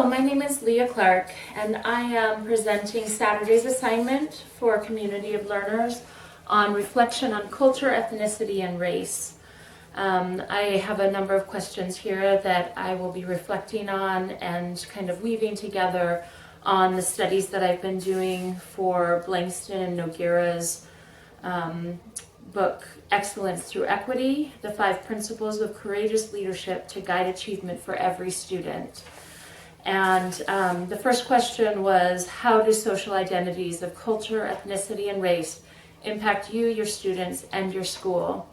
my name is Leah Clark, and I am presenting Saturday's assignment for a community of learners on reflection on culture, ethnicity, and race. I have a number of questions here that I will be reflecting on and kind of weaving together on the studies that I've been doing for Blankston and Nogueira's book, Excellence Through Equity, the 5 Principles of Courageous Leadership to Guide Achievement for Every Student. And the first question was, how do social identities of culture, ethnicity, and race impact you, your students, and your school?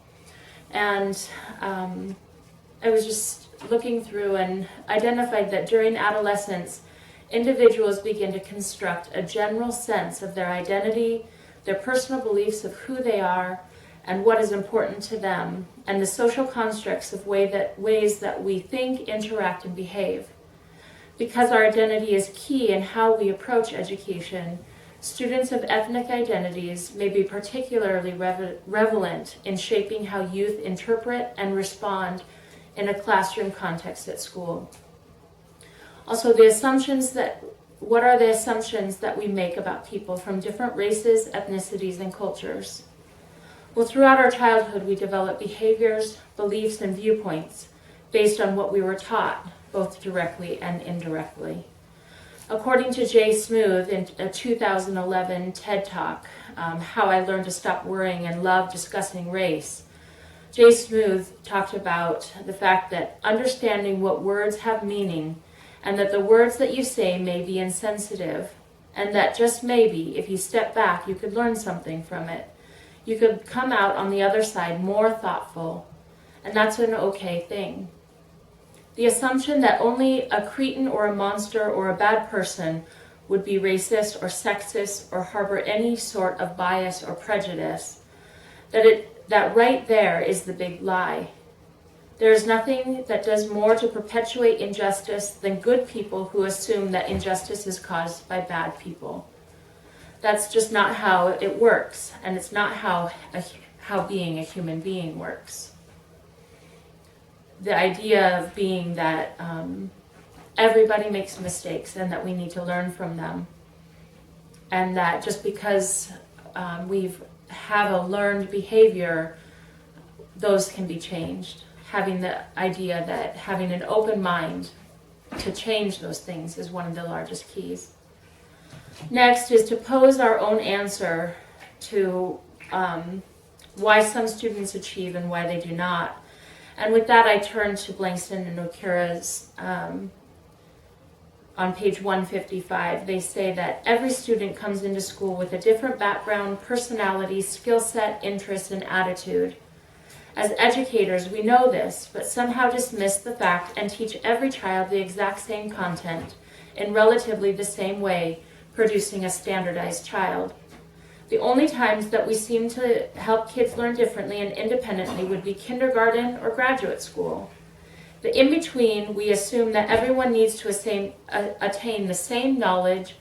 And I was just looking through and identified that during adolescence, individuals begin to construct a general sense of their identity, their personal beliefs of who they are, and what is important to them, and the social constructs of ways that we think, interact, and behave. Because our identity is key in how we approach education, students of ethnic identities may be particularly relevant in shaping how youth interpret and respond in a classroom context at school. Also, what are the assumptions that we make about people from different races, ethnicities, and cultures? Well, throughout our childhood, we develop behaviors, beliefs, and viewpoints based on what we were taught, both directly and indirectly. According to Jay Smooth in a 2011 TED Talk, How I Learned to Stop Worrying and Love Discussing Race, Jay Smooth talked about the fact that understanding what words have meaning and that the words that you say may be insensitive, and that just maybe, if you step back, you could learn something from it. You could come out on the other side more thoughtful, and that's an okay thing. The assumption that only a cretin or a monster or a bad person would be racist or sexist or harbor any sort of bias or prejudice, that right there is the big lie. There is nothing that does more to perpetuate injustice than good people who assume that injustice is caused by bad people. That's just not how it works, and it's not how being a human being works. The idea of being that everybody makes mistakes and that we need to learn from them, and that just because we have a learned behavior, those can be changed. Having the idea that having an open mind to change those things is one of the largest keys. Next is to pose our own answer to why some students achieve and why they do not. And with that, I turn to Blankston and Nogueira's on page 155. They say that every student comes into school with a different background, personality, skill set, interest, and attitude. As educators, we know this, but somehow dismiss the fact and teach every child the exact same content in relatively the same way, producing a standardized child. The only times that we seem to help kids learn differently and independently would be kindergarten or graduate school. The in-between, we assume that everyone needs to attain the same knowledge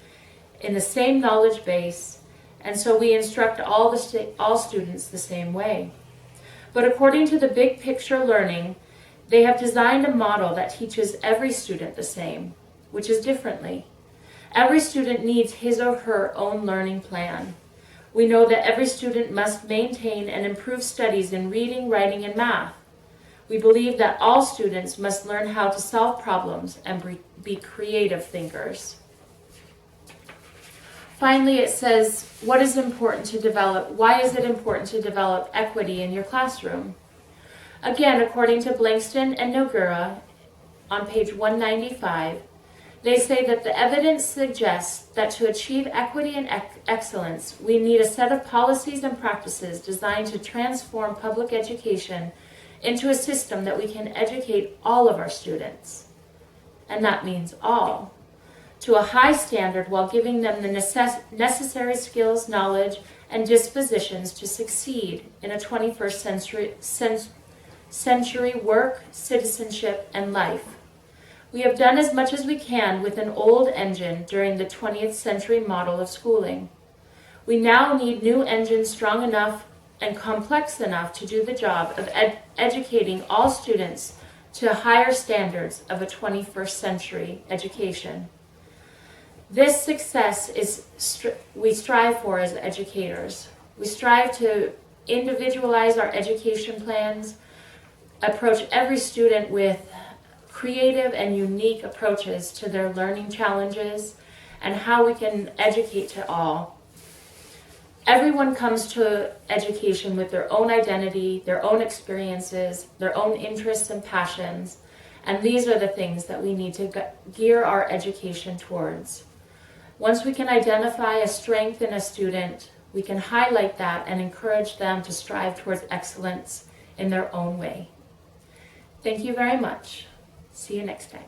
in the same knowledge base, and so we instruct all students the same way. But according to the big picture learning, they have designed a model that teaches every student the same, which is differently. Every student needs his or her own learning plan. We know that every student must maintain and improve studies in reading, writing, and math. We believe that all students must learn how to solve problems and be creative thinkers. Finally, it says, why is it important to develop equity in your classroom? Again, according to Blankston and Nogueira, on page 195, they say that the evidence suggests that to achieve equity and excellence, we need a set of policies and practices designed to transform public education into a system that we can educate all of our students, and that means all, to a high standard while giving them the necessary skills, knowledge, and dispositions to succeed in a 21st century work, citizenship, and life. We have done as much as we can with an old engine during the 20th century model of schooling. We now need new engines strong enough and complex enough to do the job of educating all students to higher standards of a 21st century education. This success is we strive for as educators. We strive to individualize our education plans, approach every student with creative and unique approaches to their learning challenges and how we can educate to all. Everyone comes to education with their own identity, their own experiences, their own interests and passions, and these are the things that we need to gear our education towards. Once we can identify a strength in a student, we can highlight that and encourage them to strive towards excellence in their own way. Thank you very much. See you next time.